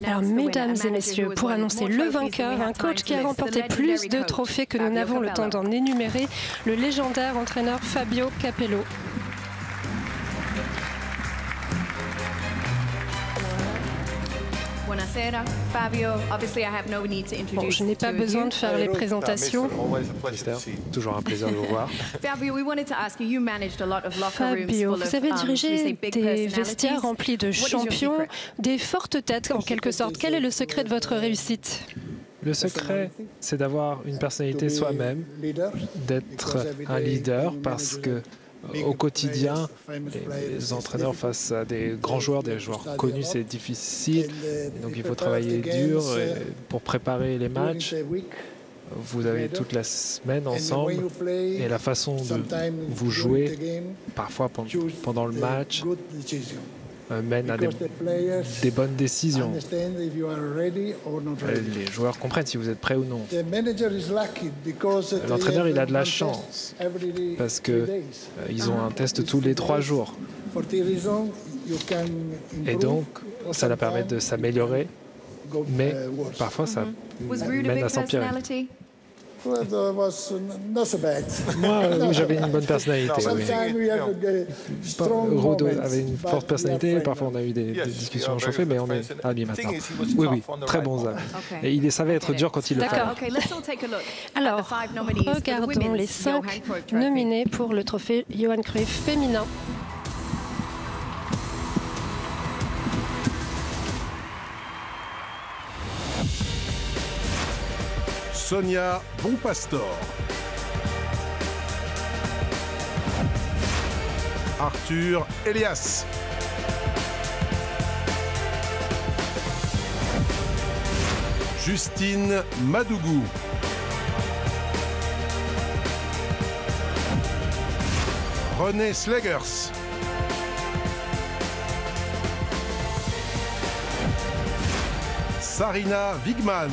Alors, mesdames et messieurs, pour annoncer le vainqueur, un coach qui a remporté plus de trophées que nous n'avons le temps d'en énumérer, le légendaire entraîneur Fabio Capello. Bon, je n'ai pas besoin de faire les présentations. Toujours un plaisir de vous voir. Fabio, vous avez dirigé des vestiaires remplis de champions, des fortes têtes en quelque sorte. Quel est le secret de votre réussite? Le secret, c'est d'avoir une personnalité soi-même, d'être un leader, parce que au quotidien, les entraîneurs face à des grands joueurs, des joueurs connus, c'est difficile. Et donc il faut travailler dur pour préparer les matchs. Vous avez toute la semaine ensemble et la façon de vous jouer, parfois pendant le match, mène à des bonnes décisions. Les joueurs comprennent si vous êtes prêt ou non. L'entraîneur, il a de la chance parce qu'ils ont un test tous les 3 jours. Et donc, ça leur permet de s'améliorer, mais parfois, ça mène à s'empirer. Moi, j'avais une bonne personnalité. Oui. Rodo avait une forte personnalité. Parfois, on a eu des discussions chauffées, mais on est amis maintenant. Oui, oui, très bons amis. Et il savait être dur quand il le fallait. Alors, regardons les 5 nominés pour le trophée Johan Cruyff féminin. Sonia Bonpastor, Arthur Elias, Justine Madougou, René Slegers, Sarina Wigman,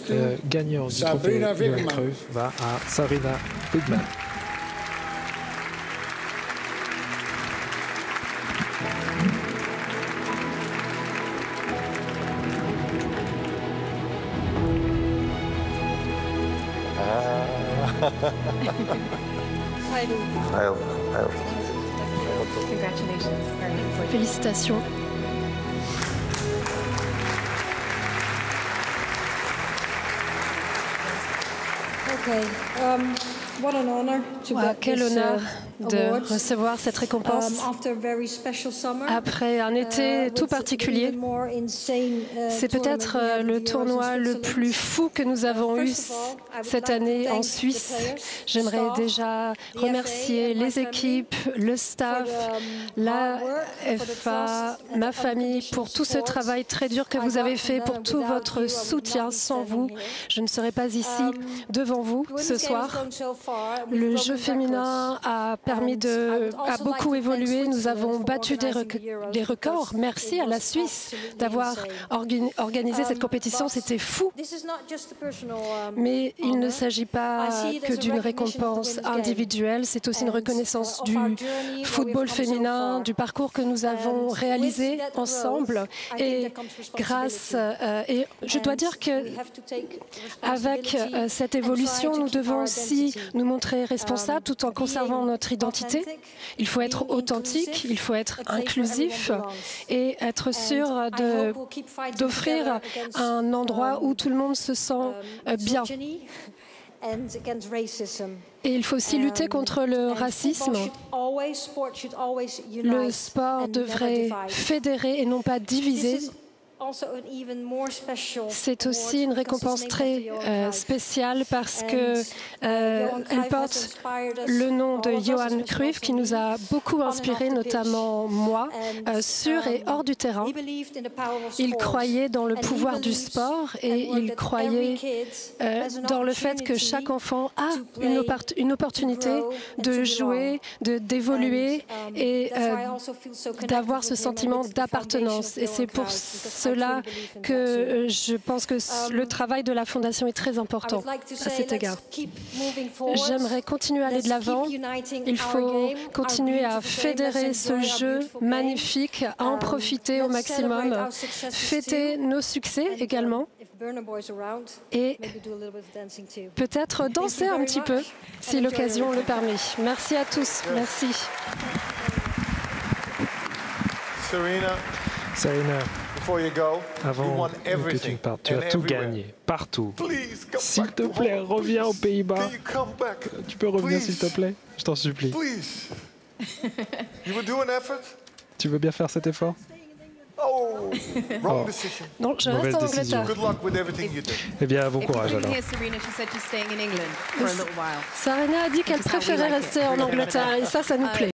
Le gagnant du trophée Johan Cruyff va à Sarina Wigman. Félicitations. Quel honneur de recevoir cette récompense après un été tout particulier. C'est peut-être le tournoi le plus fou que nous avons eu cette année en Suisse. J'aimerais déjà remercier les équipes, le staff, la FA, ma famille pour tout ce travail très dur que vous avez fait, pour tout votre soutien. Sans vous, je ne serais pas ici devant vous ce soir. Le jeu féminin a beaucoup évolué. Nous avons battu des records. Merci à la Suisse d'avoir organisé cette compétition. C'était fou. Mais il ne s'agit pas que d'une récompense individuelle. C'est aussi une reconnaissance du football féminin, du parcours que nous avons réalisé ensemble. Et et je dois dire que avec cette évolution, nous devons aussi nous montrer responsables tout en conservant notre identité. Il faut être authentique, il faut être inclusif et être sûr d'offrir un endroit où tout le monde se sent bien. Et il faut aussi lutter contre le racisme. Le sport devrait fédérer et non pas diviser. C'est aussi une récompense très spéciale parce qu'elle porte le nom de Johan Cruyff, qui nous a beaucoup inspiré, notamment moi, sur et hors du terrain. Il croyait dans le pouvoir du sport et il croyait dans le fait que chaque enfant a une opportunité de jouer, d'évoluer et d'avoir ce sentiment d'appartenance. Et c'est pour cela que je pense que le travail de la Fondation est très important à cet égard. J'aimerais continuer à aller de l'avant. Il faut continuer à fédérer ce jeu magnifique, à en profiter au maximum, fêter nos succès également et peut-être danser un petit peu si l'occasion le permet. Merci à tous. Merci. Serena, avant que tu ne partes, tu as tout gagné, partout. S'il te plaît, reviens aux Pays-Bas. Tu peux revenir, s'il te plaît? Je t'en supplie. Tu veux bien faire cet effort? Oh, non, je reste en Angleterre. Eh bien, bon courage alors. Serena a dit qu'elle préférait rester en Angleterre et ça nous plaît.